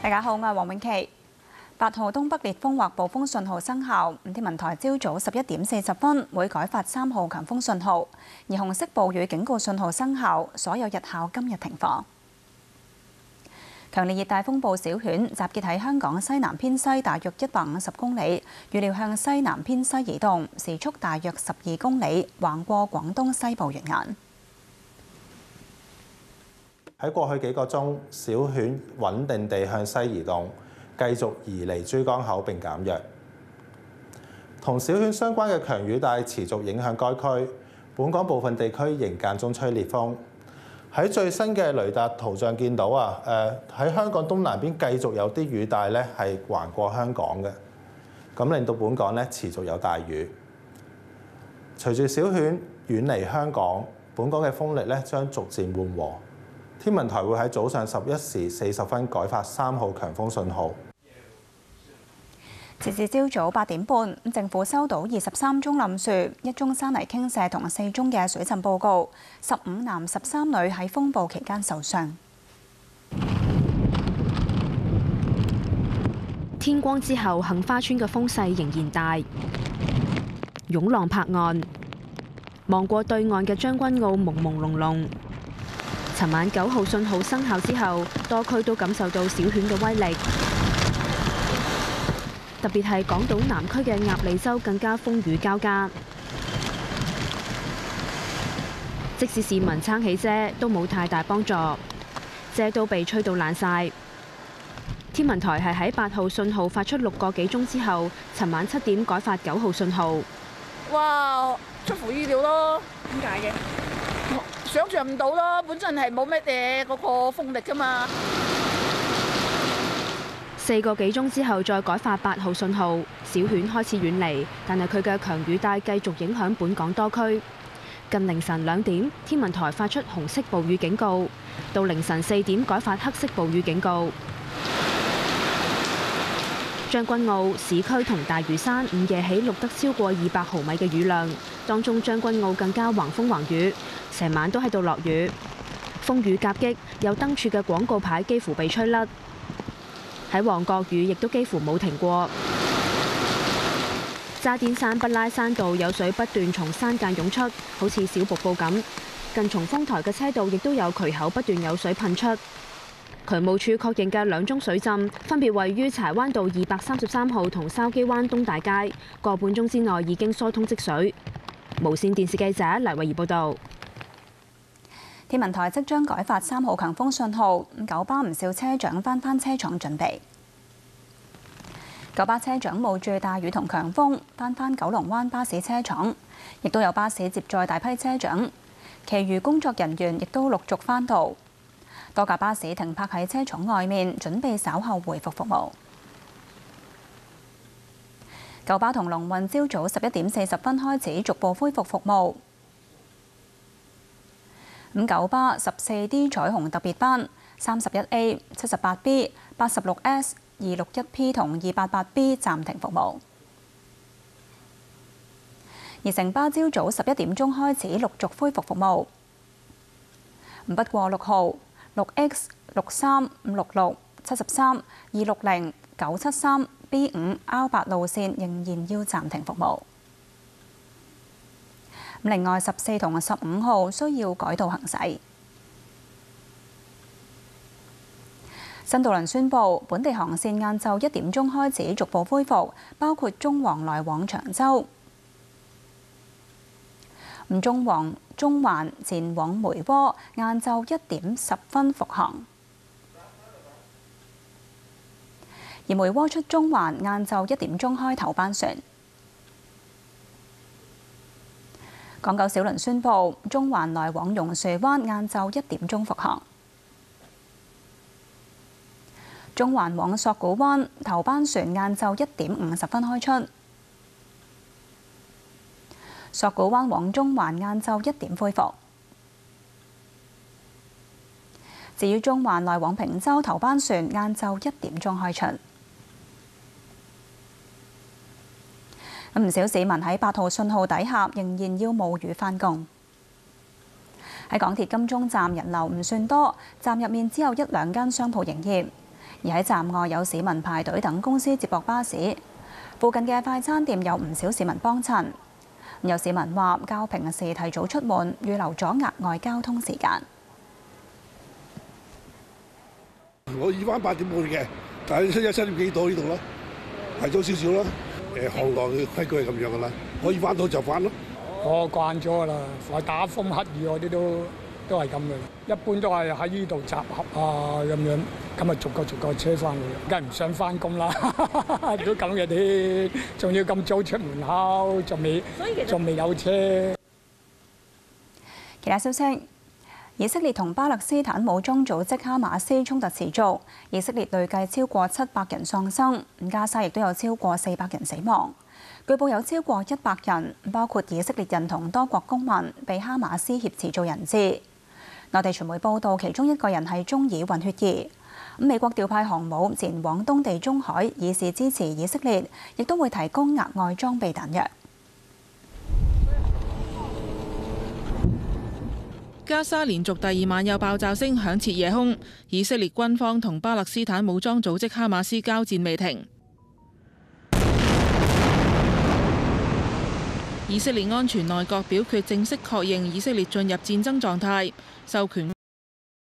大家好，我係黃永琪。8號東北烈風或暴風信號生效，天文台朝早11點40分會改發3號強風信號，而紅色暴雨警告信號生效，所有日校今日停課。強烈熱帶風暴小犬集結喺香港西南偏西大約150公里，預料向西南偏西移動，時速大約12公里，橫過廣東西部沿岸。喺過去幾個鐘，小犬穩定地向西移動，繼續移離珠江口並減弱。同小犬相關嘅強雨帶持續影響該區，本港部分地區仍間中吹烈風。喺最新嘅雷達圖像見到喺香港東南邊繼續有啲雨帶咧係橫過香港嘅，咁令到本港咧持續有大雨。隨住小犬遠離香港，本港嘅風力咧將逐漸緩和。天文台會喺早上11時40分改發3號強風信號。截至朝早8點半，政府收到23宗冧樹、1宗山泥傾瀉同4宗嘅水浸報告，15男13女喺風暴期間受傷。天光之後，杏花村嘅風勢仍然大，湧浪拍岸，望過對岸嘅將軍澳朦朦朧朧。尋晚9號信號生效之後，多區都感受到小犬嘅威力，特別係港島南區嘅鴨脷洲更加風雨交加。即使市民撐起遮，都冇太大幫助，遮都被吹到爛晒。天文台係喺8號信號發出6個幾鐘之後，尋晚7點改發9號信號。哇！出乎意料咯，點解嘅？想像唔到咯，本身係冇乜嘢嗰個風力㗎嘛。4個幾鐘之後再改發8號信號，小犬開始遠離，但係佢嘅強雨帶繼續影響本港多區。近凌晨2點，天文台發出紅色暴雨警告，到凌晨4點改發黑色暴雨警告。將軍澳市區同大嶼山午夜起錄得超過200毫米嘅雨量，當中將軍澳更加橫風橫雨，成晚都喺度落雨。風雨夾擊，有燈柱嘅廣告牌幾乎被吹甩。喺旺角雨亦都幾乎冇停過。渣甸山不拉山道有水不斷從山間湧出，好似小瀑布咁。近松豐台嘅車道亦都有渠口不斷有水噴出。渠務署確認嘅2宗水浸，分別位於柴灣道233號同筲箕灣東大街，個半鐘之內已經疏通積水。無線電視記者黎慧儀報導。天文台即將改發3號強風信號，九巴唔少車長返車廠準備。九巴車長冒住大雨同強風返九龍灣巴士車廠，亦都有巴士接載大批車長，其餘工作人員亦都陸續返到。多架巴士停泊喺車廠外面，準備稍後回復服務。九巴同龍運朝早11點40分開始逐步恢復服務。九巴 14D 彩虹特別班、31A、78B、86S、261P 同288B 暫停服務。而城巴朝早11點鐘開始陸續恢復服務。不過6號、6X、63、566、73、260、973、B5、R8 路線仍然要暫停服務。另外14同15號需要改道行駛。新渡輪宣布，本地航線晏晝1點鐘開始逐步恢復，包括中環來往長洲、中環前往梅窩，晏晝1點10分復航；而梅窩出中環，晏晝1點鐘開頭班船。港九小輪宣布，中環來往榕樹灣晏晝1點鐘復航；中環往索罟灣頭班船晏晝1點50分開出；索罟灣往中環晏晝1點恢復。至於中環來往坪洲頭班船晏晝1點鐘開出。唔少市民喺8號信號底下仍然要冒雨返工。喺港鐵金鐘站人流唔算多，站入面只有1、2間商鋪營業。而喺站外有市民排隊等公司接駁巴士。附近嘅快餐店有唔少市民幫襯。有市民話較平時提早出門，預留咗額外交通時間。我預翻8點半嘅，但係7點幾到呢度咯，提早少少啦。行內嘅規矩係咁樣噶啦，可以翻到就翻咯。我慣咗啦，凡打風黑雨嗰啲都係咁嘅，一般都係喺呢度集合啊咁樣，咁啊逐個車翻去，梗係唔想翻工啦，都咁嘅天，仲要咁早出門口，仲未有車。其他消息，以色列同巴勒斯坦武裝組織哈馬斯衝突持續，以色列累計超過700人喪生，加沙亦都有超過400人死亡。據報有超過100人，包括以色列人同多國公民，被哈馬斯挾持做人質。內地傳媒報道，其中一個人係中以混血兒。美國調派航母前往東地中海，以示支持以色列，亦都會提供額外裝備彈藥。加沙連續第2晚有爆炸聲響徹夜空，以色列軍方同巴勒斯坦武裝組織哈馬斯交戰未停。以色列安全內閣表決正式確認以色列進入戰爭狀態，授權